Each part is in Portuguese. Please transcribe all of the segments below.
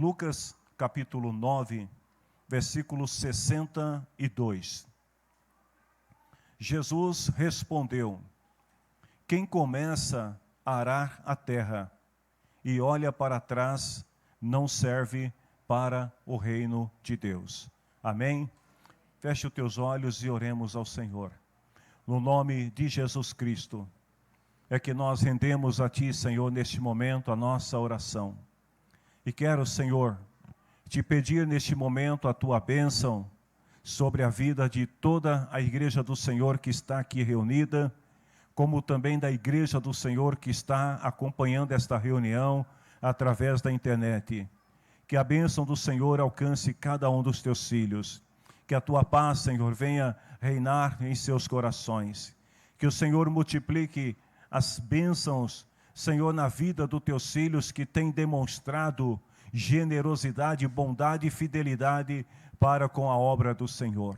Lucas capítulo 9, versículo 62. Jesus respondeu: quem começa a arar a terra e olha para trás, não serve para o reino de Deus. Amém? Feche os teus olhos e oremos ao Senhor. No nome de Jesus Cristo, é que nós rendemos a Ti, Senhor, neste momento a nossa oração. E quero, Senhor, te pedir neste momento a Tua bênção sobre a vida de toda a igreja do Senhor que está aqui reunida, como também da igreja do Senhor que está acompanhando esta reunião através da internet. Que a bênção do Senhor alcance cada um dos teus filhos. Que a tua paz, Senhor, venha reinar em seus corações. Que o Senhor multiplique as bênçãos, Senhor, na vida dos teus filhos que têm demonstrado generosidade, bondade e fidelidade para com a obra do Senhor.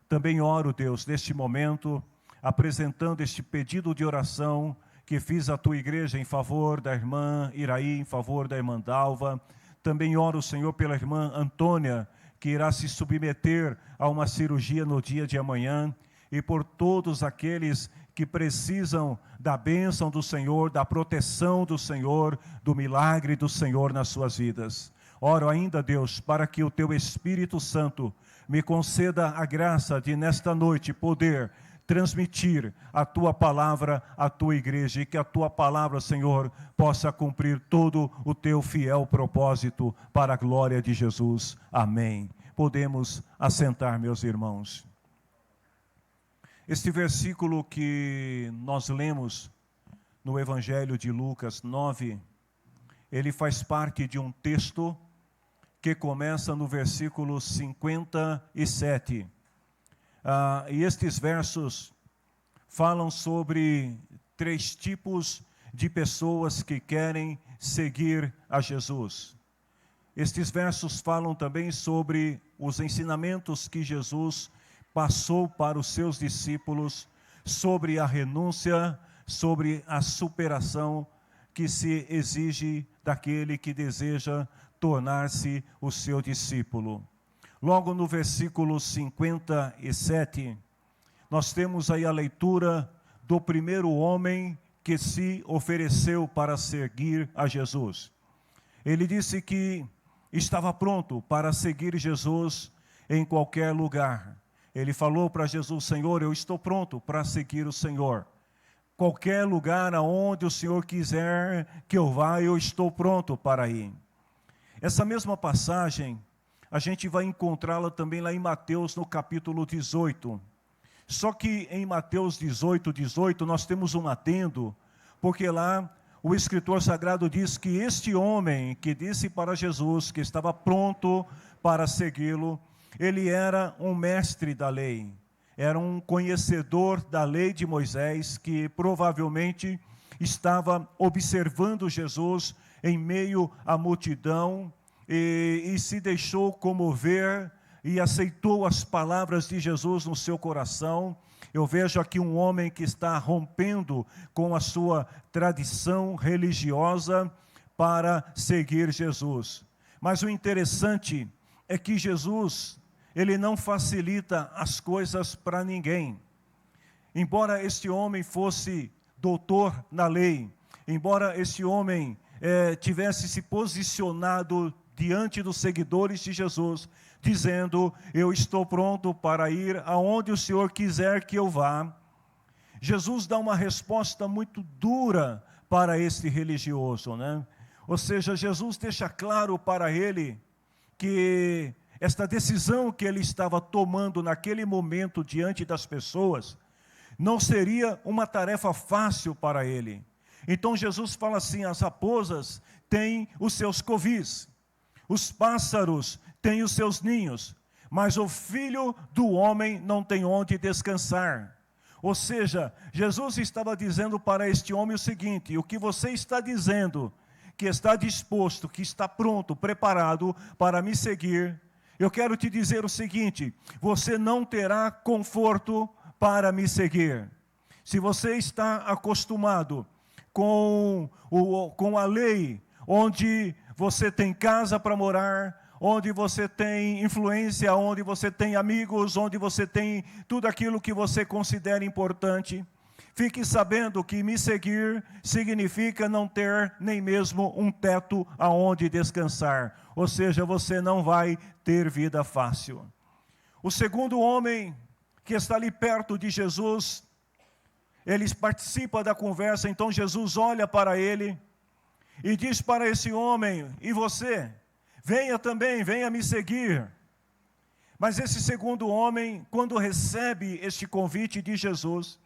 Também oro, Deus, neste momento, apresentando este pedido de oração que fiz à tua igreja em favor da irmã Iraí, em favor da irmã Dalva. Também oro, Senhor, pela irmã Antônia, que irá se submeter a uma cirurgia no dia de amanhã, e por todos aqueles que precisam da bênção do Senhor, da proteção do Senhor, do milagre do Senhor nas suas vidas. Oro ainda, Deus, para que o teu Espírito Santo me conceda a graça de nesta noite poder transmitir a tua palavra à tua igreja, e que a tua palavra, Senhor, possa cumprir todo o teu fiel propósito para a glória de Jesus. Amém. Podemos assentar, meus irmãos. Este versículo que nós lemos no Evangelho de Lucas 9, ele faz parte de um texto que começa no versículo 57. E estes versos falam sobre 3 tipos de pessoas que querem seguir a Jesus. Estes versos falam também sobre os ensinamentos que Jesus passou para os seus discípulos, sobre a renúncia, sobre a superação que se exige daquele que deseja tornar-se o seu discípulo. Logo no versículo 57, nós temos aí a leitura do primeiro homem que se ofereceu para seguir a Jesus. Ele disse que estava pronto para seguir Jesus em qualquer lugar. Ele falou para Jesus: Senhor, eu estou pronto para seguir o Senhor. Qualquer lugar aonde o Senhor quiser que eu vá, eu estou pronto para ir. Essa mesma passagem a gente vai encontrá-la também lá em Mateus, no capítulo 18. Só que em Mateus 18, nós temos um adendo, porque lá o escritor sagrado diz que este homem que disse para Jesus que estava pronto para segui-lo, ele era um mestre da lei, era um conhecedor da lei de Moisés, que provavelmente estava observando Jesus em meio à multidão, e se deixou comover e aceitou as palavras de Jesus no seu coração. Eu vejo aqui um homem que está rompendo com a sua tradição religiosa para seguir Jesus. Mas o interessante é que Jesus, ele não facilita as coisas para ninguém. Embora este homem fosse doutor na lei, embora este homem tivesse se posicionado diante dos seguidores de Jesus, dizendo: eu estou pronto para ir aonde o Senhor quiser que eu vá, Jesus dá uma resposta muito dura para este religioso, né? Ou seja, Jesus deixa claro para ele que esta decisão que ele estava tomando naquele momento diante das pessoas não seria uma tarefa fácil para ele. Então Jesus fala assim: as raposas têm os seus covis, os pássaros têm os seus ninhos, mas o filho do homem não tem onde descansar. Ou seja, Jesus estava dizendo para este homem o seguinte: o que você está dizendo, que está disposto, que está pronto, preparado para me seguir, eu quero te dizer o seguinte: você não terá conforto para me seguir. Se você está acostumado com a lei, onde você tem casa para morar, onde você tem influência, onde você tem amigos, onde você tem tudo aquilo que você considera importante. Fique sabendo que me seguir significa não ter nem mesmo um teto aonde descansar. Ou seja, você não vai ter vida fácil. O segundo homem que está ali perto de Jesus, ele participa da conversa, então Jesus olha para ele e diz para esse homem: e você? Venha também, venha me seguir. Mas esse segundo homem, quando recebe este convite de Jesus,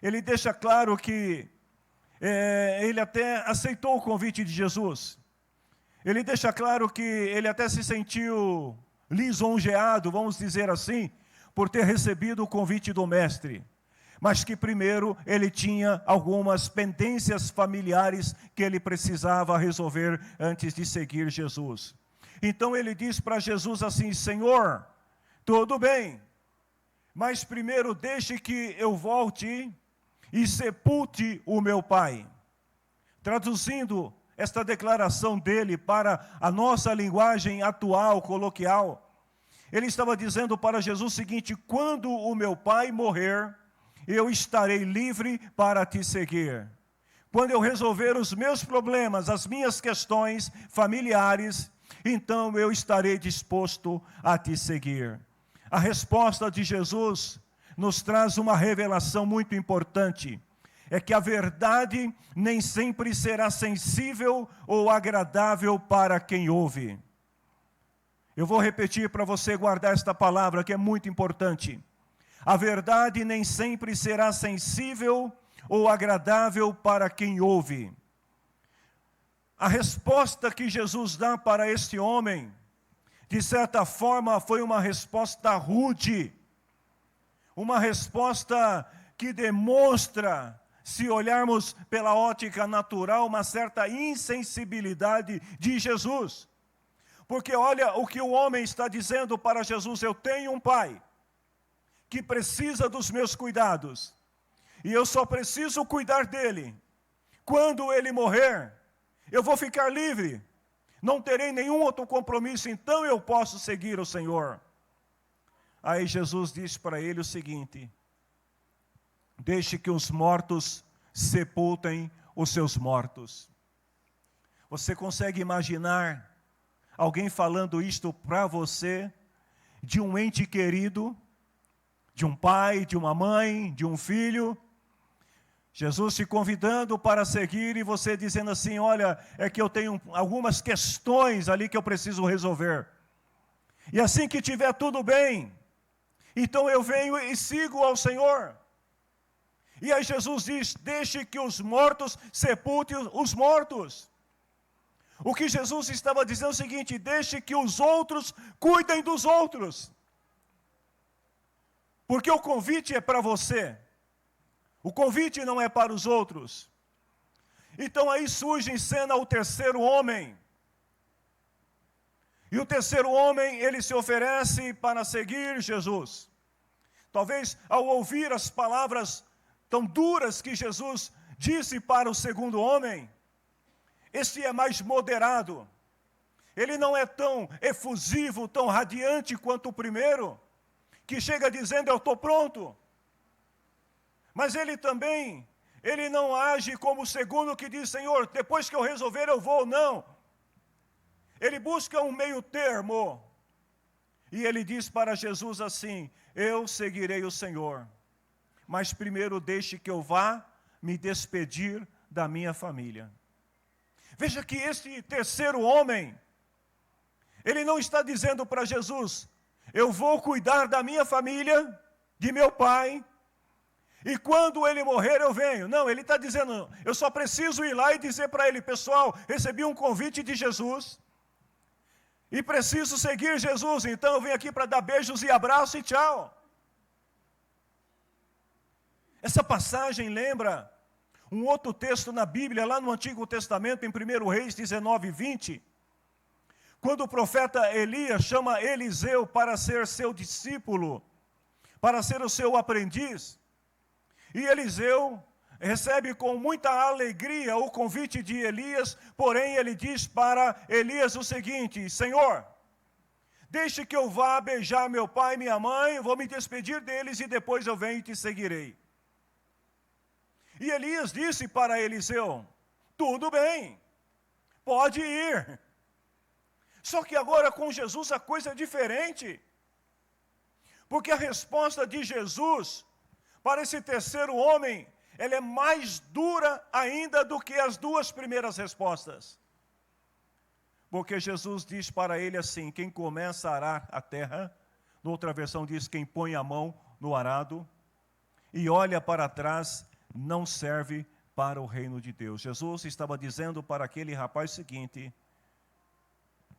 ele deixa claro que ele até aceitou o convite de Jesus. Ele deixa claro que ele até se sentiu lisonjeado, vamos dizer assim, por ter recebido o convite do mestre. Mas que primeiro ele tinha algumas pendências familiares que ele precisava resolver antes de seguir Jesus. Então ele diz para Jesus assim: Senhor, tudo bem, mas primeiro deixe que eu volte e sepulte o meu pai. Traduzindo esta declaração dele para a nossa linguagem atual, coloquial, ele estava dizendo para Jesus o seguinte: quando o meu pai morrer, eu estarei livre para te seguir. Quando eu resolver os meus problemas, as minhas questões familiares, então eu estarei disposto a te seguir. A resposta de Jesus nos traz uma revelação muito importante. É que a verdade nem sempre será sensível ou agradável para quem ouve. Eu vou repetir para você guardar esta palavra que é muito importante. A verdade nem sempre será sensível ou agradável para quem ouve. A resposta que Jesus dá para este homem, de certa forma, foi uma resposta rude. Uma resposta que demonstra, se olharmos pela ótica natural, uma certa insensibilidade de Jesus. Porque olha o que o homem está dizendo para Jesus: eu tenho um pai que precisa dos meus cuidados, e eu só preciso cuidar dele. Quando ele morrer, eu vou ficar livre, não terei nenhum outro compromisso, então eu posso seguir o Senhor. Aí Jesus disse para ele o seguinte: deixe que os mortos sepultem os seus mortos. Você consegue imaginar alguém falando isto para você, de um ente querido, de um pai, de uma mãe, de um filho? Jesus te convidando para seguir e você dizendo assim: olha, é que eu tenho algumas questões ali que eu preciso resolver. E assim que tiver tudo bem, então eu venho e sigo ao Senhor. E aí Jesus diz: deixe que os mortos sepultem os mortos. O que Jesus estava dizendo é o seguinte: deixe que os outros cuidem dos outros. Porque o convite é para você. O convite não é para os outros. Então aí surge em cena o terceiro homem. E o terceiro homem, ele se oferece para seguir Jesus. Talvez ao ouvir as palavras tão duras que Jesus disse para o segundo homem, este é mais moderado. Ele não é tão efusivo, tão radiante quanto o primeiro, que chega dizendo: eu estou pronto. Mas ele também, ele não age como o segundo que diz: Senhor, depois que eu resolver eu vou. Não. Ele busca um meio termo. E ele diz para Jesus assim: eu seguirei o Senhor, mas primeiro deixe que eu vá me despedir da minha família. Veja que este terceiro homem, ele não está dizendo para Jesus: eu vou cuidar da minha família, de meu pai, e quando ele morrer eu venho. Não, ele está dizendo: eu só preciso ir lá e dizer para ele: pessoal, recebi um convite de Jesus, e preciso seguir Jesus, então eu venho aqui para dar beijos e abraços e tchau. Essa passagem lembra um outro texto na Bíblia, lá no Antigo Testamento, em 1 Reis 19, 20, quando o profeta Elias chama Eliseu para ser seu discípulo, para ser o seu aprendiz. E Eliseu recebe com muita alegria o convite de Elias, porém ele diz para Elias o seguinte: Senhor, deixe que eu vá beijar meu pai e minha mãe, vou me despedir deles e depois eu venho e te seguirei. E Elias disse para Eliseu: tudo bem, pode ir. Só que agora com Jesus a coisa é diferente. Porque a resposta de Jesus para esse terceiro homem, ela é mais dura ainda do que as duas primeiras respostas. Porque Jesus diz para ele assim: quem começa a arar a terra, noutra versão diz, quem põe a mão no arado e olha para trás, não serve para o reino de Deus. Jesus estava dizendo para aquele rapaz o seguinte: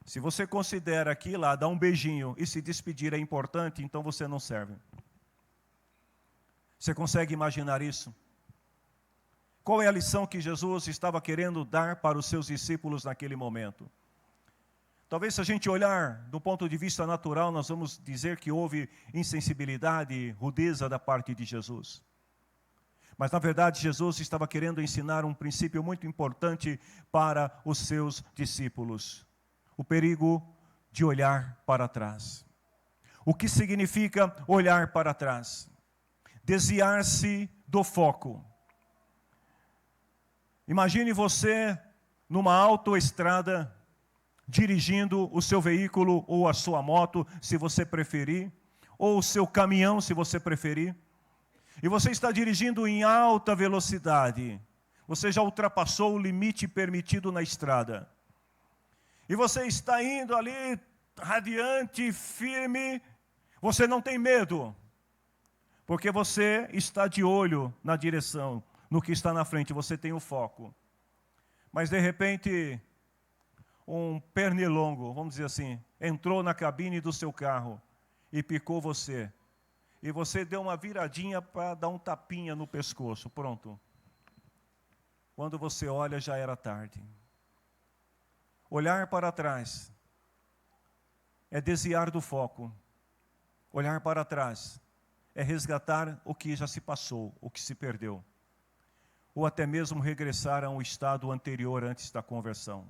se você considera que ir lá, dar um beijinho e se despedir é importante, então você não serve. Você consegue imaginar isso? Qual é a lição que Jesus estava querendo dar para os seus discípulos naquele momento? Talvez se a gente olhar do ponto de vista natural, nós vamos dizer que houve insensibilidade, rudeza da parte de Jesus. Mas na verdade Jesus estava querendo ensinar um princípio muito importante para os seus discípulos. O perigo de olhar para trás. O que significa olhar para trás? Desviar-se do foco. Imagine você numa autoestrada, dirigindo o seu veículo ou a sua moto, se você preferir, ou o seu caminhão, se você preferir, e você está dirigindo em alta velocidade. Você já ultrapassou o limite permitido na estrada. E você está indo ali, radiante, firme, você não tem medo, porque você está de olho na direção, no que está na frente, você tem o foco. Mas de repente, um pernilongo, vamos dizer assim, entrou na cabine do seu carro e picou você. E você deu uma viradinha para dar um tapinha no pescoço, pronto. Quando você olha, já era tarde. Olhar para trás é desviar do foco. Olhar para trás é resgatar o que já se passou, o que se perdeu. Ou até mesmo regressar a um estado anterior antes da conversão.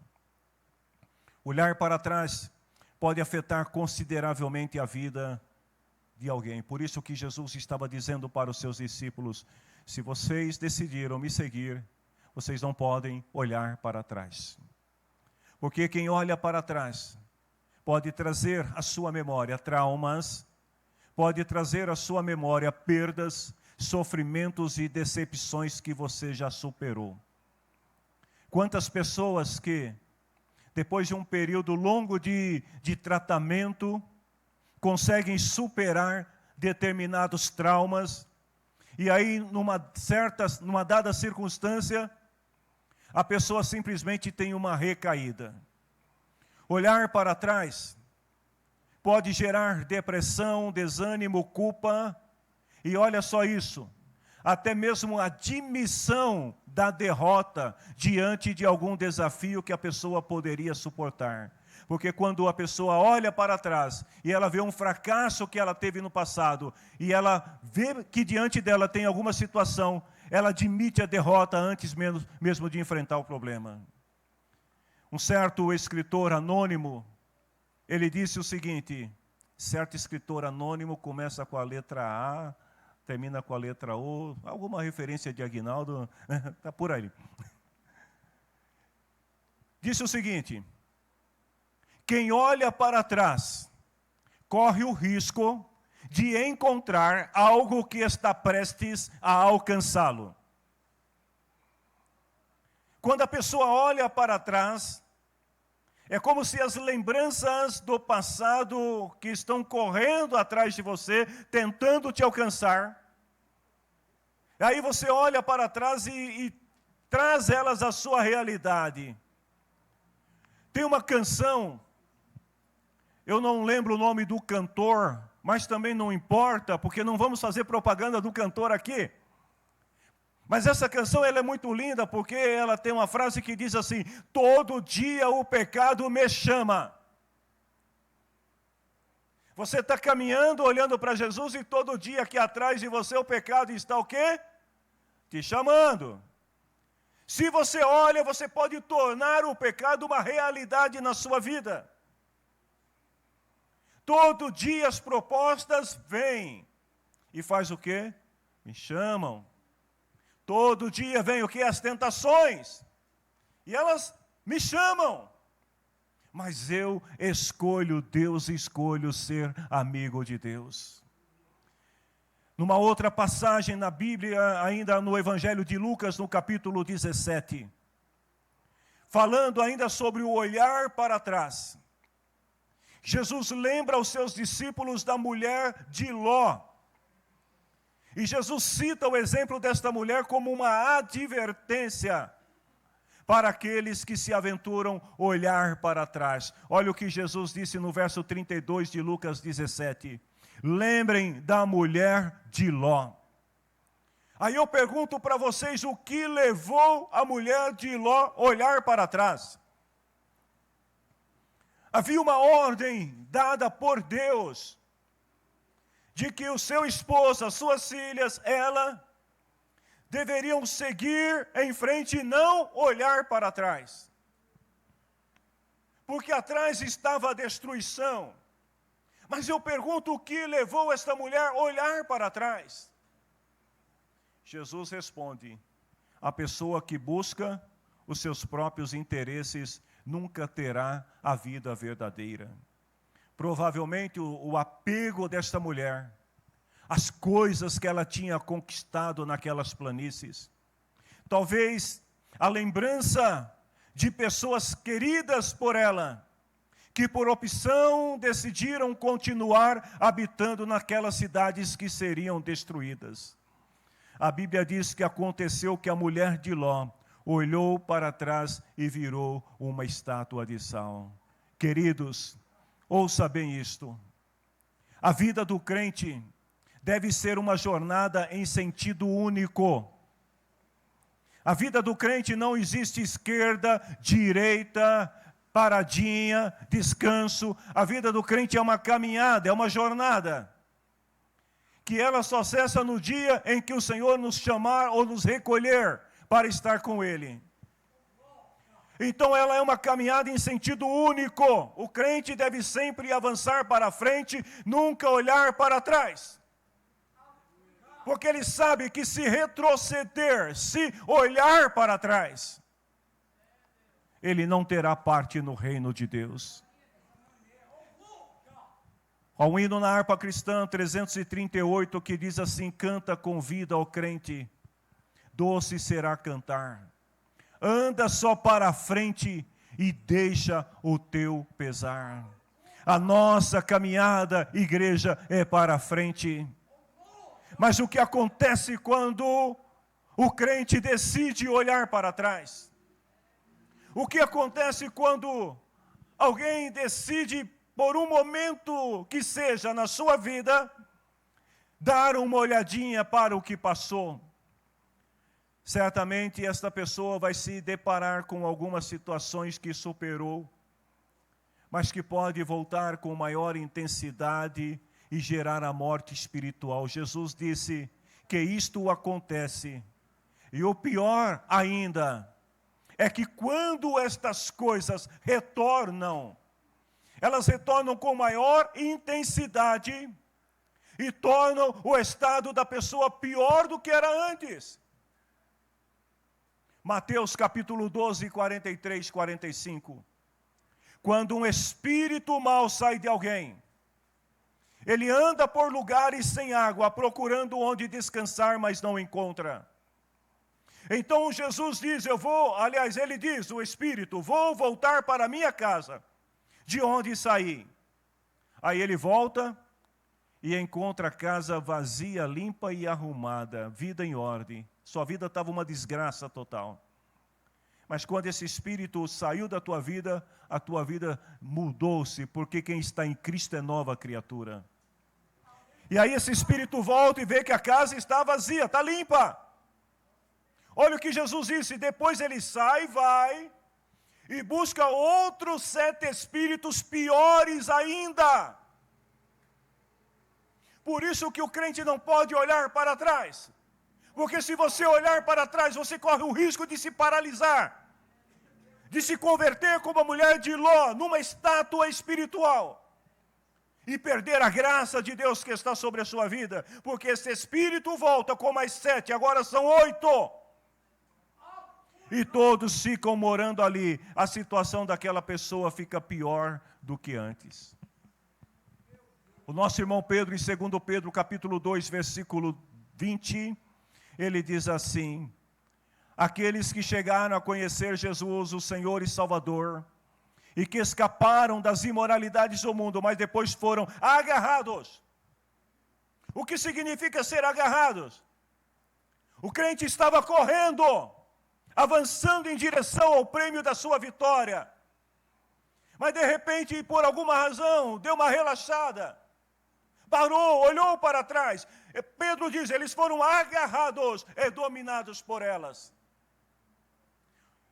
Olhar para trás pode afetar consideravelmente a vida de alguém. Por isso que Jesus estava dizendo para os seus discípulos: se vocês decidiram me seguir, vocês não podem olhar para trás. Porque quem olha para trás pode trazer à sua memória traumas, pode trazer à sua memória perdas, sofrimentos e decepções que você já superou. Quantas pessoas que, depois de um período longo de tratamento, conseguem superar determinados traumas, e aí numa dada circunstância, a pessoa simplesmente tem uma recaída. Olhar para trás pode gerar depressão, desânimo, culpa, e olha só isso, até mesmo a admissão da derrota diante de algum desafio que a pessoa poderia suportar. Porque quando a pessoa olha para trás e ela vê um fracasso que ela teve no passado, e ela vê que diante dela tem alguma situação, ela admite a derrota antes mesmo de enfrentar o problema. Um certo escritor anônimo, ele disse o seguinte: certo escritor anônimo começa com a letra A, termina com a letra O, alguma referência de Aguinaldo, está por aí. Disse o seguinte: quem olha para trás corre o risco de encontrar algo que está prestes a alcançá-lo. Quando a pessoa olha para trás, é como se as lembranças do passado que estão correndo atrás de você, tentando te alcançar, aí você olha para trás e traz elas à sua realidade. Tem uma canção, eu não lembro o nome do cantor, mas também não importa, porque não vamos fazer propaganda do cantor aqui. Mas essa canção ela é muito linda, porque ela tem uma frase que diz assim: todo dia o pecado me chama. Você está caminhando, olhando para Jesus, e todo dia aqui atrás de você o pecado está o quê? te chamando. Se você olha, você pode tornar o pecado uma realidade na sua vida. Todo dia as propostas vêm. E faz o quê? Me chamam. Todo dia vem o quê? As tentações. E elas me chamam. Mas eu escolho Deus, escolho ser amigo de Deus. Numa outra passagem na Bíblia, ainda no Evangelho de Lucas, no capítulo 17, falando ainda sobre o olhar para trás, Jesus lembra aos seus discípulos da mulher de Ló. E Jesus cita o exemplo desta mulher como uma advertência para aqueles que se aventuram olhar para trás. Olha o que Jesus disse no verso 32 de Lucas 17. Lembrem da mulher de Ló. Aí eu pergunto para vocês, o que levou a mulher de Ló a olhar para trás? Havia uma ordem dada por Deus, de que o seu esposo, as suas filhas, ela, deveriam seguir em frente e não olhar para trás. Porque atrás estava a destruição. Mas eu pergunto, o que levou esta mulher a olhar para trás? Jesus responde, a pessoa que busca os seus próprios interesses nunca terá a vida verdadeira. Provavelmente o apego desta mulher, as coisas que ela tinha conquistado naquelas planícies, talvez a lembrança de pessoas queridas por ela, que por opção decidiram continuar habitando naquelas cidades que seriam destruídas. A Bíblia diz que aconteceu que a mulher de Ló olhou para trás e virou uma estátua de sal. Queridos, ouça bem isto. A vida do crente deve ser uma jornada em sentido único. A vida do crente não existe esquerda, direita, paradinha, descanso. A vida do crente é uma caminhada, é uma jornada, que ela só cessa no dia em que o Senhor nos chamar ou nos recolher para estar com Ele. Então ela é uma caminhada em sentido único. O crente deve sempre avançar para frente, nunca olhar para trás. Porque ele sabe que se retroceder, se olhar para trás, ele não terá parte no reino de Deus. Há um hino na harpa cristã 338 que diz assim: canta com vida ao crente, doce será cantar. Anda só para a frente e deixa o teu pesar. A nossa caminhada, igreja, é para a frente. Mas o que acontece quando o crente decide olhar para trás? O que acontece quando alguém decide, por um momento que seja na sua vida, dar uma olhadinha para o que passou? Certamente esta pessoa vai se deparar com algumas situações que superou, mas que pode voltar com maior intensidade e gerar a morte espiritual. Jesus disse que isto acontece. E o pior ainda é que quando estas coisas retornam, elas retornam com maior intensidade e tornam o estado da pessoa pior do que era antes. Mateus capítulo 12, 43, 45. Quando um espírito mau sai de alguém, ele anda por lugares sem água, procurando onde descansar, mas não encontra. Então Jesus diz, ele diz, o espírito, vou voltar para a minha casa, de onde saí. Aí ele volta e encontra a casa vazia, limpa e arrumada, vida em ordem. Sua vida estava uma desgraça total. Mas quando esse espírito saiu da tua vida, a tua vida mudou-se, porque quem está em Cristo é nova criatura. E aí esse espírito volta e vê que a casa está vazia, está limpa. Olha o que Jesus disse, depois ele sai, vai e busca outros 7 espíritos piores ainda. Por isso que o crente não pode olhar para trás. Porque se você olhar para trás, você corre o risco de se paralisar, de se converter como a mulher de Ló, numa estátua espiritual, e perder a graça de Deus que está sobre a sua vida, porque esse espírito volta com mais 7, agora são 8. E todos ficam morando ali. A situação daquela pessoa fica pior do que antes. O nosso irmão Pedro, em 2 Pedro, capítulo 2, versículo 20, ele diz assim: aqueles que chegaram a conhecer Jesus, o Senhor e Salvador, e que escaparam das imoralidades do mundo, mas depois foram agarrados. O que significa ser agarrados? O crente estava correndo, avançando em direção ao prêmio da sua vitória, mas de repente, por alguma razão, deu uma relaxada, parou, olhou para trás. Pedro diz, eles foram agarrados e dominados por elas.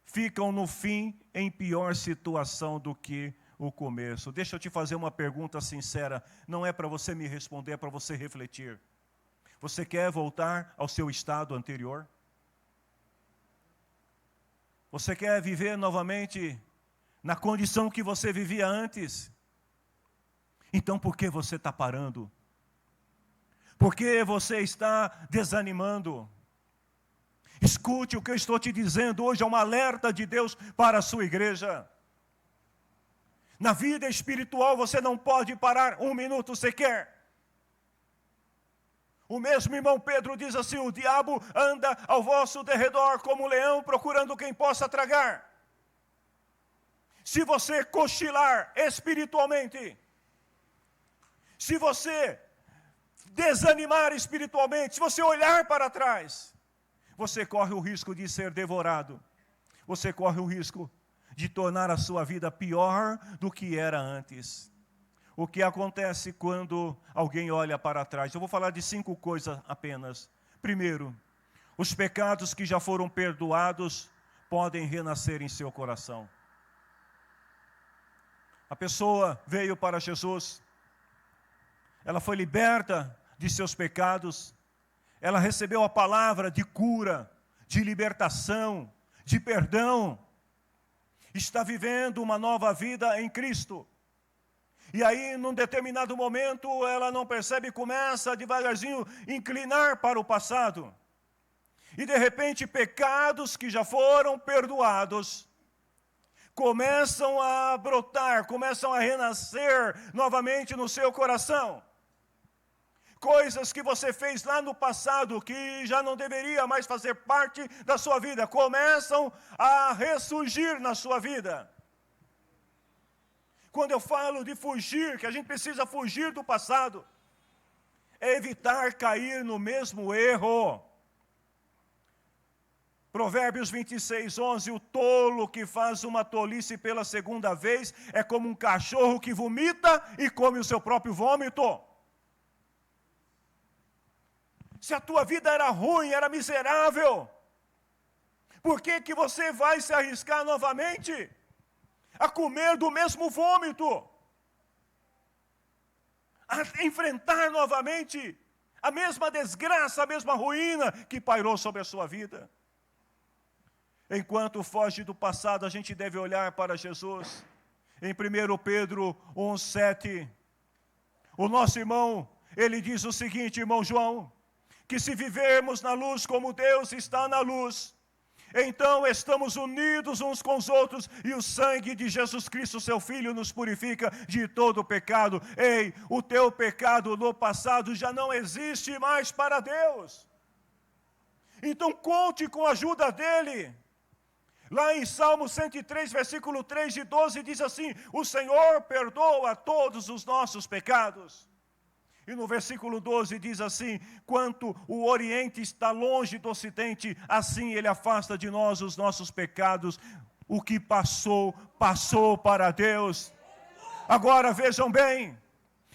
Ficam no fim em pior situação do que o começo. Deixa eu te fazer uma pergunta sincera, não é para você me responder, é para você refletir. Você quer voltar ao seu estado anterior? Você quer viver novamente na condição que você vivia antes? Então por que você está parando? Por que você está desanimando? Escute o que eu estou te dizendo hoje, é um alerta de Deus para a sua igreja. Na vida espiritual você não pode parar um minuto sequer. O mesmo irmão Pedro diz assim, o diabo anda ao vosso derredor como um leão procurando quem possa tragar. Se você cochilar espiritualmente, se você desanimar espiritualmente, se você olhar para trás, você corre o risco de ser devorado. Você corre o risco de tornar a sua vida pior do que era antes. O que acontece quando alguém olha para trás? Eu vou falar de 5 coisas apenas. Primeiro, os pecados que já foram perdoados podem renascer em seu coração. A pessoa veio para Jesus, ela foi liberta de seus pecados, ela recebeu a palavra de cura, de libertação, de perdão, está vivendo uma nova vida em Cristo. E aí, num determinado momento, ela não percebe, começa devagarzinho a inclinar para o passado. E de repente, pecados que já foram perdoados, começam a brotar, começam a renascer novamente no seu coração. Coisas que você fez lá no passado, que já não deveria mais fazer parte da sua vida, começam a ressurgir na sua vida. Quando eu falo de fugir, que a gente precisa fugir do passado, é evitar cair no mesmo erro. Provérbios 26, 11, o tolo que faz uma tolice pela segunda vez é como um cachorro que vomita e come o seu próprio vômito. Se a tua vida era ruim, era miserável, por que que você vai se arriscar novamente a comer do mesmo vômito? A enfrentar novamente a mesma desgraça, a mesma ruína que pairou sobre a sua vida? Enquanto foge do passado, a gente deve olhar para Jesus. Em 1 Pedro 1,7, o nosso irmão, ele diz o seguinte, irmão João, que se vivermos na luz como Deus está na luz, então estamos unidos uns com os outros e o sangue de Jesus Cristo, seu Filho, nos purifica de todo pecado. Ei, o teu pecado no passado já não existe mais para Deus. Então conte com a ajuda dEle. Lá em Salmo 103, versículo 3 e 12, diz assim, o Senhor perdoa todos os nossos pecados. E no versículo 12 diz assim, quanto o Oriente está longe do Ocidente, assim Ele afasta de nós os nossos pecados. O que passou, passou para Deus. Agora vejam bem,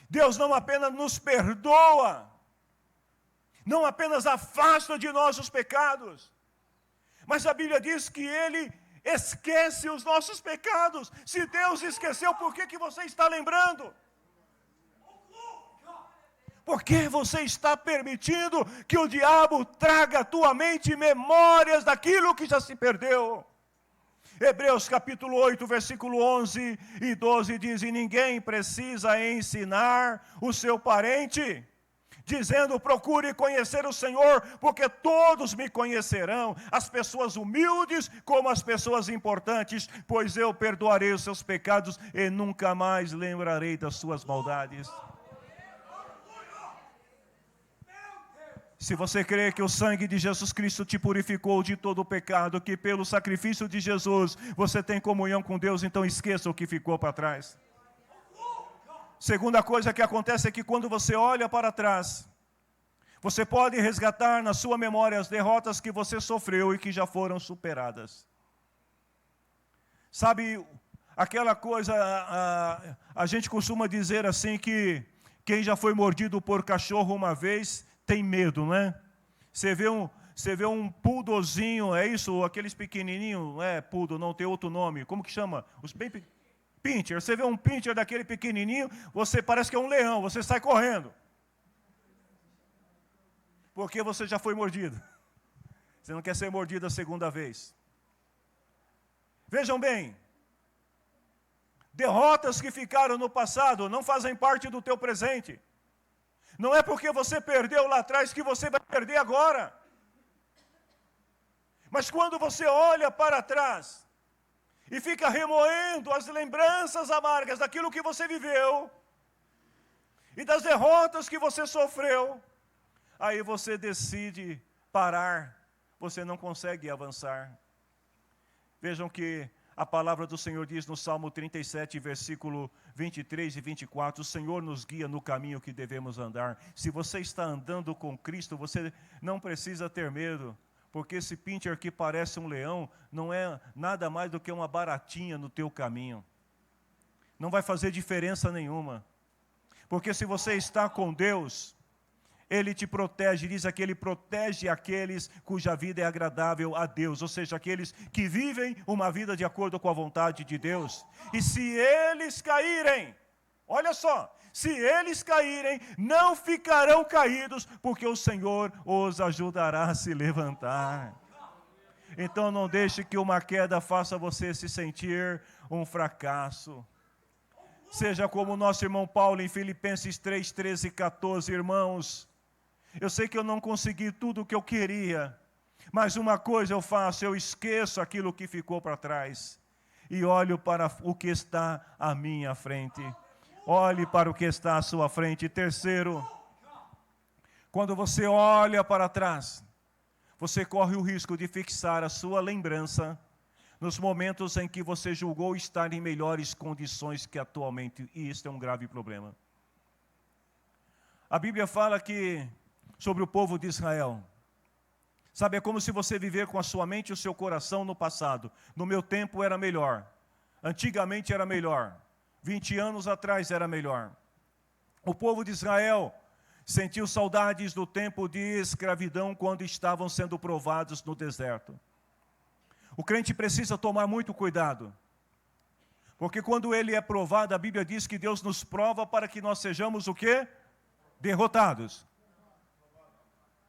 Deus não apenas nos perdoa, não apenas afasta de nós os pecados, mas a Bíblia diz que Ele esquece os nossos pecados. Se Deus esqueceu, por que que você está lembrando? Por que você está permitindo que o diabo traga à tua mente memórias daquilo que já se perdeu? Hebreus capítulo 8, versículo 11 e 12 diz: e ninguém precisa ensinar o seu parente, dizendo, procure conhecer o Senhor, porque todos me conhecerão, as pessoas humildes como as pessoas importantes, pois eu perdoarei os seus pecados e nunca mais lembrarei das suas maldades. Se você crê que o sangue de Jesus Cristo te purificou de todo o pecado, que pelo sacrifício de Jesus você tem comunhão com Deus, então esqueça o que ficou para trás. Segunda coisa que acontece é que quando você olha para trás, você pode resgatar na sua memória as derrotas que você sofreu e que já foram superadas. Sabe, aquela coisa, a gente costuma dizer assim que quem já foi mordido por cachorro uma vez tem medo, não é? Você vê um poodlezinho, é isso? Aqueles pequenininhos, não é poodle, não tem outro nome, como que chama? Os bem pincher, você vê um pincher daquele pequenininho, você parece que é um leão, você sai correndo. Porque você já foi mordido. Você não quer ser mordido a segunda vez. Vejam bem, derrotas que ficaram no passado não fazem parte do teu presente. Não é porque você perdeu lá atrás que você vai perder agora. Mas quando você olha para trás e fica remoendo as lembranças amargas daquilo que você viveu e das derrotas que você sofreu, aí você decide parar, você não consegue avançar. Vejam que a palavra do Senhor diz no Salmo 37, versículo 23 e 24, o Senhor nos guia no caminho que devemos andar. Se você está andando com Cristo, você não precisa ter medo, porque esse pincher que parece um leão, não é nada mais do que uma baratinha no teu caminho. Não vai fazer diferença nenhuma, porque se você está com Deus, Ele te protege, diz que Ele protege aqueles cuja vida é agradável a Deus, ou seja, aqueles que vivem uma vida de acordo com a vontade de Deus. E se eles caírem, olha só, se eles caírem, não ficarão caídos, porque o Senhor os ajudará a se levantar. Então não deixe que uma queda faça você se sentir um fracasso. Seja como o nosso irmão Paulo em Filipenses 3, 13 e 14, irmãos, eu sei que eu não consegui tudo o que eu queria, mas uma coisa eu faço, eu esqueço aquilo que ficou para trás e olho para o que está à minha frente. Olhe para o que está à sua frente. Terceiro, quando você olha para trás, você corre o risco de fixar a sua lembrança nos momentos em que você julgou estar em melhores condições que atualmente, e isso é um grave problema. A Bíblia fala que sobre o povo de Israel, sabe, é como se você viver com a sua mente e o seu coração no passado. No meu tempo era melhor, antigamente era melhor, 20 anos atrás era melhor. O povo de Israel sentiu saudades do tempo de escravidão quando estavam sendo provados no deserto. O crente precisa tomar muito cuidado, porque quando ele é provado, a Bíblia diz que Deus nos prova para que nós sejamos o quê? Derrotados.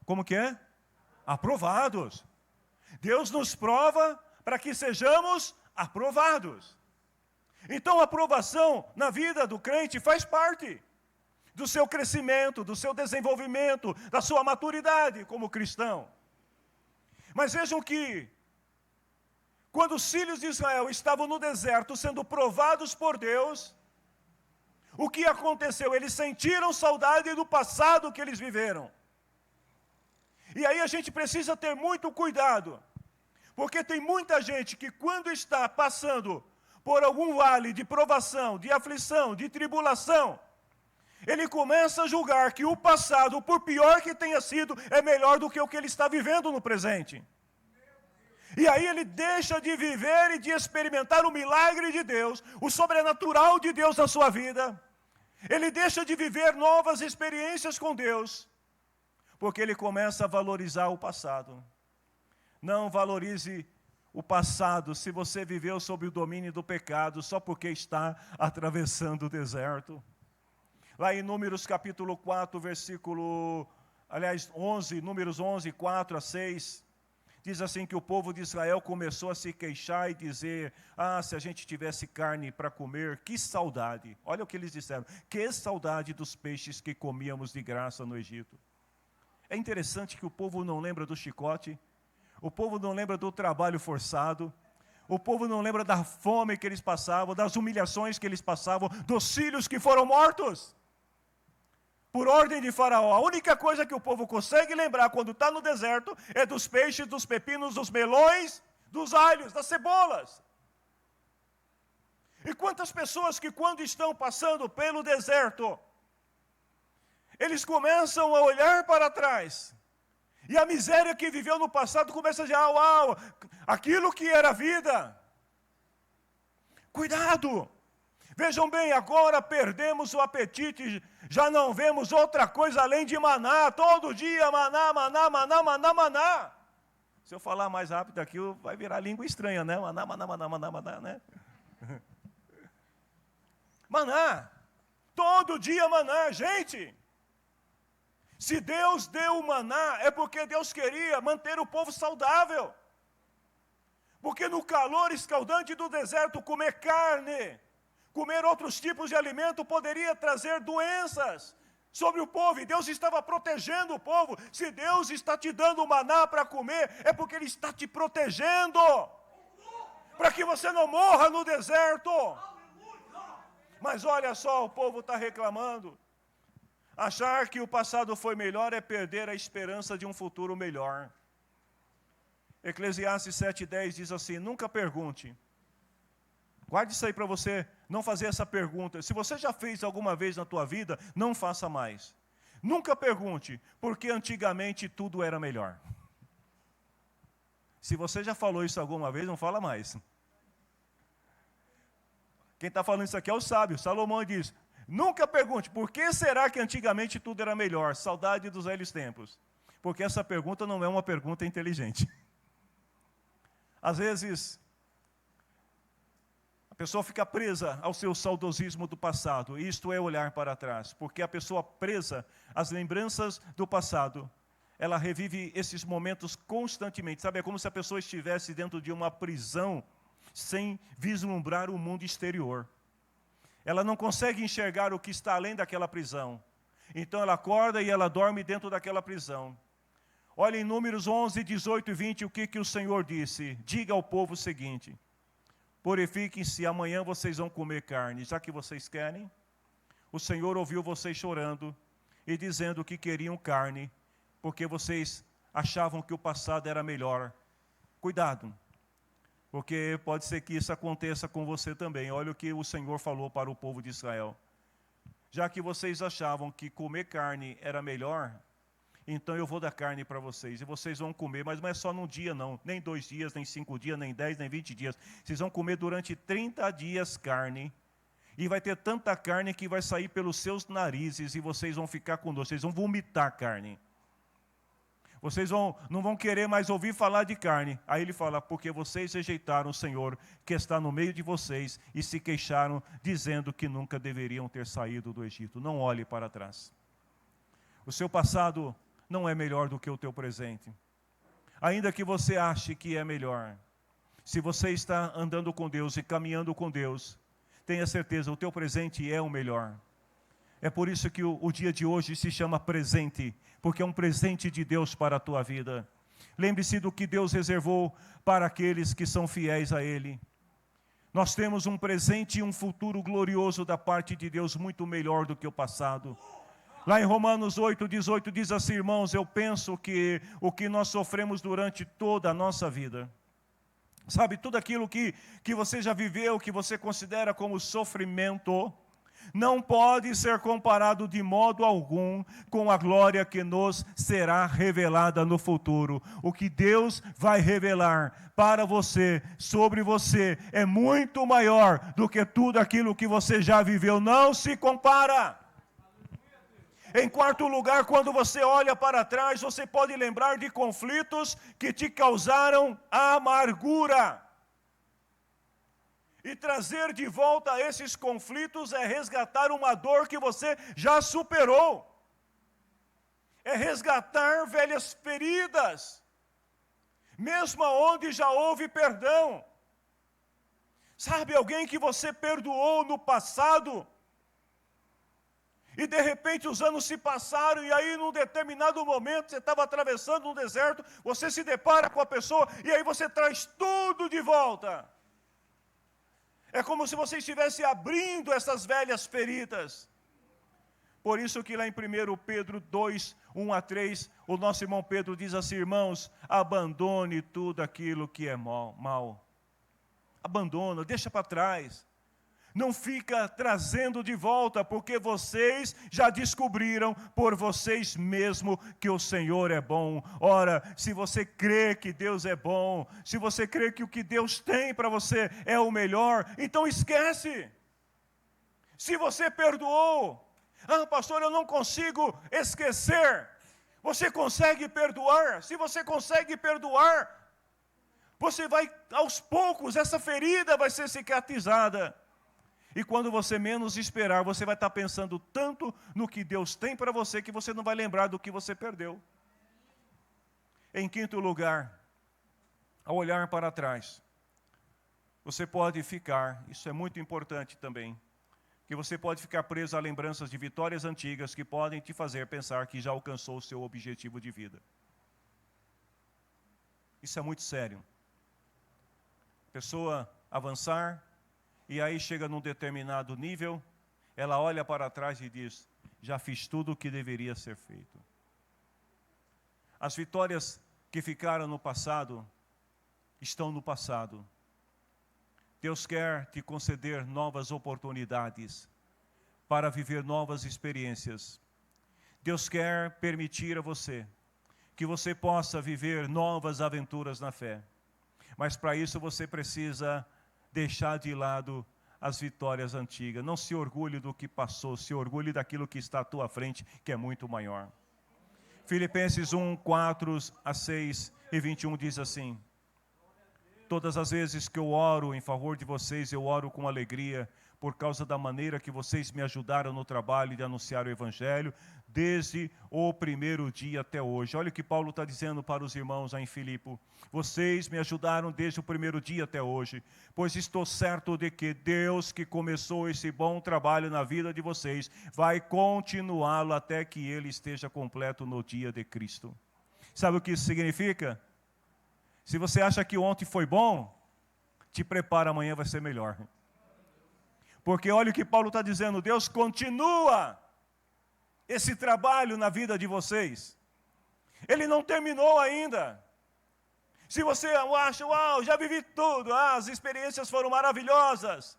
Como que é? Aprovados. Deus nos prova para que sejamos aprovados. Então a aprovação na vida do crente faz parte do seu crescimento, do seu desenvolvimento, da sua maturidade como cristão. Mas vejam que quando os filhos de Israel estavam no deserto sendo provados por Deus, o que aconteceu? Eles sentiram saudade do passado que eles viveram. E aí a gente precisa ter muito cuidado, porque tem muita gente que quando está passando por algum vale de provação, de aflição, de tribulação, ele começa a julgar que o passado, por pior que tenha sido, é melhor do que o que ele está vivendo no presente. E aí ele deixa de viver e de experimentar o milagre de Deus, o sobrenatural de Deus na sua vida. Ele deixa de viver novas experiências com Deus, porque ele começa a valorizar o passado. Não valorize o passado se você viveu sob o domínio do pecado só porque está atravessando o deserto. Lá em Números capítulo 4, Números 11, 4 a 6, diz assim que o povo de Israel começou a se queixar e dizer, se a gente tivesse carne para comer, que saudade. Olha o que eles disseram, que saudade dos peixes que comíamos de graça no Egito. É interessante que o povo não lembra do chicote, o povo não lembra do trabalho forçado, o povo não lembra da fome que eles passavam, das humilhações que eles passavam, dos filhos que foram mortos. Por ordem de Faraó, a única coisa que o povo consegue lembrar quando está no deserto é dos peixes, dos pepinos, dos melões, dos alhos, das cebolas. E quantas pessoas que quando estão passando pelo deserto, eles começam a olhar para trás, e a miséria que viveu no passado começa a dizer, uau, aquilo que era vida. Cuidado! Vejam bem, agora perdemos o apetite, já não vemos outra coisa além de maná, todo dia maná, maná, maná, maná, maná. Se eu falar mais rápido aqui, vai virar língua estranha, né? Maná, maná, maná, maná, maná, né? Maná, todo dia maná, gente. Se Deus deu o maná, é porque Deus queria manter o povo saudável. Porque no calor escaldante do deserto, comer carne, comer outros tipos de alimento poderia trazer doenças sobre o povo, e Deus estava protegendo o povo. Se Deus está te dando maná para comer, é porque Ele está te protegendo, para que você não morra no deserto. Mas olha só, o povo está reclamando. Achar que o passado foi melhor é perder a esperança de um futuro melhor. Eclesiastes 7,10 diz assim, nunca pergunte. Guarde isso aí para você não fazer essa pergunta. Se você já fez alguma vez na tua vida, não faça mais. Nunca pergunte, porque antigamente tudo era melhor. Se você já falou isso alguma vez, não fala mais. Quem está falando isso aqui é o sábio. Salomão diz, nunca pergunte, por que será que antigamente tudo era melhor? Saudade dos velhos tempos. Porque essa pergunta não é uma pergunta inteligente. Às vezes, a pessoa fica presa ao seu saudosismo do passado, e isto é olhar para trás, porque a pessoa presa às lembranças do passado, ela revive esses momentos constantemente, sabe? É como se a pessoa estivesse dentro de uma prisão, sem vislumbrar o mundo exterior. Ela não consegue enxergar o que está além daquela prisão, então ela acorda e ela dorme dentro daquela prisão. Olha em Números 11, 18 e 20, o que o Senhor disse, diga ao povo o seguinte, purifiquem-se, amanhã vocês vão comer carne, já que vocês querem. O Senhor ouviu vocês chorando e dizendo que queriam carne, porque vocês achavam que o passado era melhor. Cuidado, porque pode ser que isso aconteça com você também. Olha o que o Senhor falou para o povo de Israel. Já que vocês achavam que comer carne era melhor, então eu vou dar carne para vocês, e vocês vão comer, mas não é só num dia não, nem 2 dias, nem 5 dias, nem 10, nem 20 dias. Vocês vão comer durante 30 dias carne, e vai ter tanta carne que vai sair pelos seus narizes, e vocês vão ficar com dor, vocês vão vomitar carne. Vocês não vão querer mais ouvir falar de carne. Aí ele fala, porque vocês rejeitaram o Senhor, que está no meio de vocês, e se queixaram, dizendo que nunca deveriam ter saído do Egito. Não olhe para trás. O seu passado não é melhor do que o teu presente. Ainda que você ache que é melhor, se você está andando com Deus e caminhando com Deus, tenha certeza, o teu presente é o melhor. É por isso que o dia de hoje se chama presente, porque é um presente de Deus para a tua vida. Lembre-se do que Deus reservou para aqueles que são fiéis a Ele. Nós temos um presente e um futuro glorioso da parte de Deus, muito melhor do que o passado. Lá em Romanos 8, 18 diz assim, irmãos, eu penso que o que nós sofremos durante toda a nossa vida, sabe, tudo aquilo que você já viveu, que você considera como sofrimento, não pode ser comparado de modo algum com a glória que nos será revelada no futuro. O que Deus vai revelar para você, sobre você, é muito maior do que tudo aquilo que você já viveu. Não se compara. Em quarto lugar, quando você olha para trás, você pode lembrar de conflitos que te causaram amargura. E trazer de volta esses conflitos é resgatar uma dor que você já superou. É resgatar velhas feridas, mesmo onde já houve perdão. Sabe, alguém que você perdoou no passado, e de repente os anos se passaram, e aí num determinado momento, você estava atravessando um deserto, você se depara com a pessoa, e aí você traz tudo de volta. É como se você estivesse abrindo essas velhas feridas. Por isso que lá em 1 Pedro 2, 1 a 3, o nosso irmão Pedro diz assim: irmãos, abandone tudo aquilo que é mal. Abandona, deixa para trás. Não fica trazendo de volta, porque vocês já descobriram por vocês mesmos que o Senhor é bom. Ora, se você crê que Deus é bom, se você crê que o que Deus tem para você é o melhor, então esquece. Se você perdoou, pastor, eu não consigo esquecer. Você consegue perdoar? Se você consegue perdoar, você vai, aos poucos, essa ferida vai ser cicatrizada. E quando você menos esperar, você vai estar pensando tanto no que Deus tem para você, que você não vai lembrar do que você perdeu. Em quinto lugar, ao olhar para trás, você pode ficar, isso é muito importante também, que você pode ficar preso a lembranças de vitórias antigas que podem te fazer pensar que já alcançou o seu objetivo de vida. Isso é muito sério. Pessoa avançar, e aí chega num determinado nível, ela olha para trás e diz: já fiz tudo o que deveria ser feito. As vitórias que ficaram no passado, estão no passado. Deus quer te conceder novas oportunidades para viver novas experiências. Deus quer permitir a você que você possa viver novas aventuras na fé. Mas para isso você precisa deixar de lado as vitórias antigas. Não se orgulhe do que passou, se orgulhe daquilo que está à tua frente, que é muito maior. Filipenses 1, 4 a 6 e 21 diz assim: todas as vezes que eu oro em favor de vocês, eu oro com alegria, por causa da maneira que vocês me ajudaram no trabalho de anunciar o Evangelho, desde o primeiro dia até hoje. Olha o que Paulo está dizendo para os irmãos aí em Filipe: vocês me ajudaram desde o primeiro dia até hoje, pois estou certo de que Deus, que começou esse bom trabalho na vida de vocês, vai continuá-lo até que ele esteja completo no dia de Cristo. Sabe o que isso significa? Se você acha que ontem foi bom, te prepara, amanhã vai ser melhor. Porque olha o que Paulo está dizendo: Deus continua esse trabalho na vida de vocês. Ele não terminou ainda. Se você acha, uau, já vivi tudo, as experiências foram maravilhosas,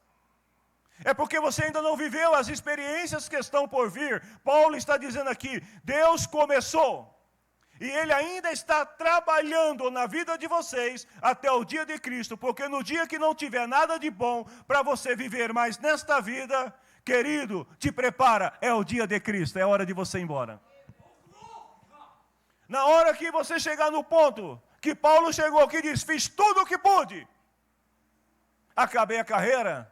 é porque você ainda não viveu as experiências que estão por vir. Paulo está dizendo aqui: Deus começou, e Ele ainda está trabalhando na vida de vocês até o dia de Cristo, porque no dia que não tiver nada de bom para você viver mais nesta vida, querido, te prepara, é o dia de Cristo, é hora de você ir embora. Na hora que você chegar no ponto que Paulo chegou, que diz: fiz tudo o que pude, acabei a carreira,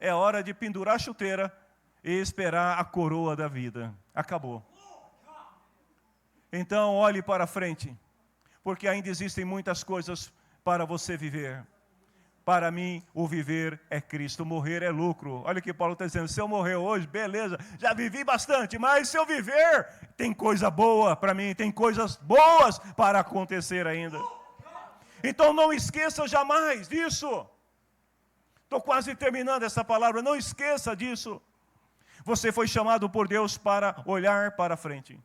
é hora de pendurar a chuteira e esperar a coroa da vida. Acabou. Então olhe para frente, porque ainda existem muitas coisas para você viver. Para mim, o viver é Cristo, morrer é lucro. Olha o que Paulo está dizendo: se eu morrer hoje, beleza, já vivi bastante, mas se eu viver, tem coisa boa para mim, tem coisas boas para acontecer ainda. Então não esqueça jamais disso. Estou quase terminando essa palavra, não esqueça disso. Você foi chamado por Deus para olhar para frente.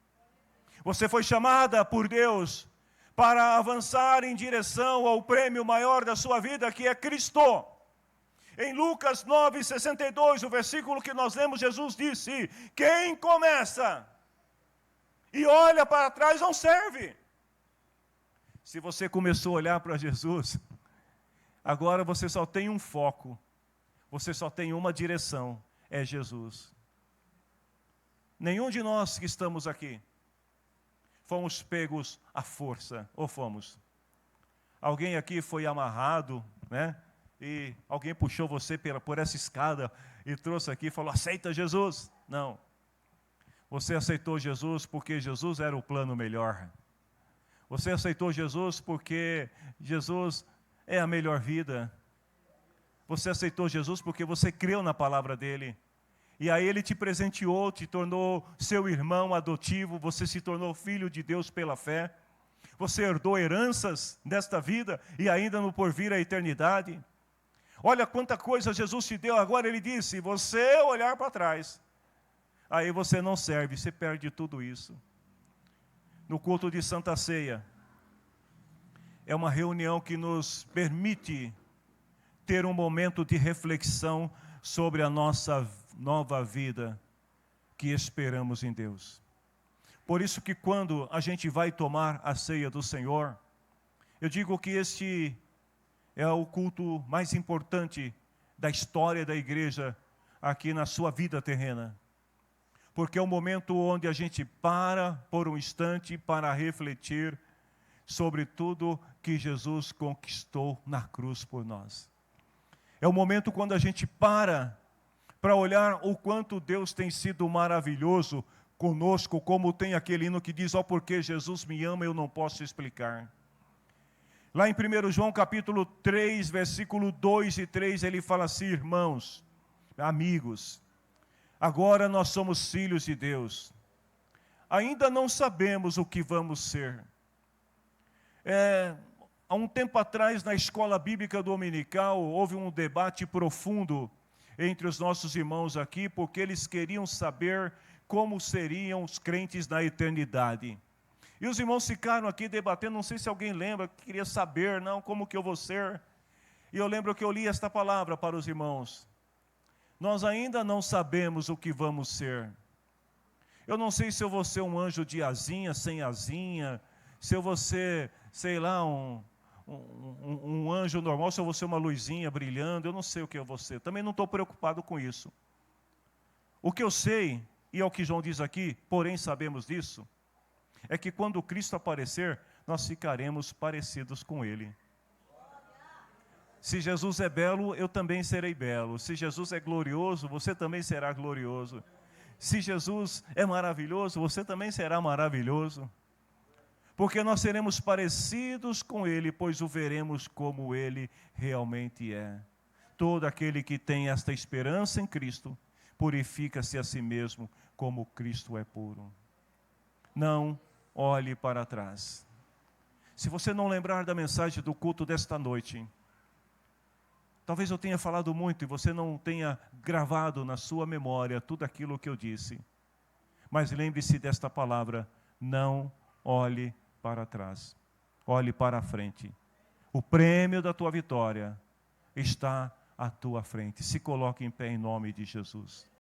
Você foi chamada por Deus para avançar em direção ao prêmio maior da sua vida, que é Cristo. Em Lucas 9:62, o versículo que nós lemos, Jesus disse: quem começa e olha para trás não serve. Se você começou a olhar para Jesus, agora você só tem um foco, você só tem uma direção, é Jesus. Nenhum de nós que estamos aqui fomos pegos à força, ou fomos? Alguém aqui foi amarrado, né? e alguém puxou você por essa escada e trouxe aqui e falou: aceita Jesus. Não. Você aceitou Jesus porque Jesus era o plano melhor. Você aceitou Jesus porque Jesus é a melhor vida. Você aceitou Jesus porque você creu na palavra dele. E aí ele te presenteou, te tornou seu irmão adotivo, você se tornou filho de Deus pela fé. Você herdou heranças desta vida e ainda no porvir a eternidade. Olha quanta coisa Jesus te deu. Agora ele disse: se você olhar para trás, aí você não serve, você perde tudo isso. No culto de Santa Ceia, é uma reunião que nos permite ter um momento de reflexão sobre a nossa nova vida que esperamos em Deus. Por isso que quando a gente vai tomar a ceia do Senhor, eu digo que este é o culto mais importante da história da igreja aqui na sua vida terrena. Porque é o momento onde a gente para por um instante para refletir sobre tudo que Jesus conquistou na cruz por nós. É o momento quando a gente para olhar o quanto Deus tem sido maravilhoso conosco, como tem aquele hino que diz: ó, porque Jesus me ama, eu não posso explicar. Lá em 1 João capítulo 3, versículo 2 e 3, ele fala assim: irmãos, amigos, agora nós somos filhos de Deus. Ainda não sabemos o que vamos ser. Há um tempo atrás, na escola bíblica dominical, houve um debate profundo entre os nossos irmãos aqui, porque eles queriam saber como seriam os crentes na eternidade. E os irmãos ficaram aqui debatendo, não sei se alguém lembra, queria saber, não, como que eu vou ser. E eu lembro que eu li esta palavra para os irmãos: nós ainda não sabemos o que vamos ser. Eu não sei se eu vou ser um anjo de asinha, sem asinha, se eu vou ser, sei lá, um anjo normal, se eu vou ser uma luzinha brilhando, eu não sei o que eu vou ser. Também não estou preocupado com isso. O que eu sei, e é o que João diz aqui, porém sabemos disso, é que quando Cristo aparecer, nós ficaremos parecidos com Ele. Se Jesus é belo, eu também serei belo. Se Jesus é glorioso, você também será glorioso. Se Jesus é maravilhoso, você também será maravilhoso. Porque nós seremos parecidos com Ele, pois o veremos como Ele realmente é. Todo aquele que tem esta esperança em Cristo, purifica-se a si mesmo, como Cristo é puro. Não olhe para trás. Se você não lembrar da mensagem do culto desta noite, talvez eu tenha falado muito e você não tenha gravado na sua memória tudo aquilo que eu disse. Mas lembre-se desta palavra: não olhe para trás, olhe para a frente. O prêmio da tua vitória está à tua frente. Se coloque em pé em nome de Jesus.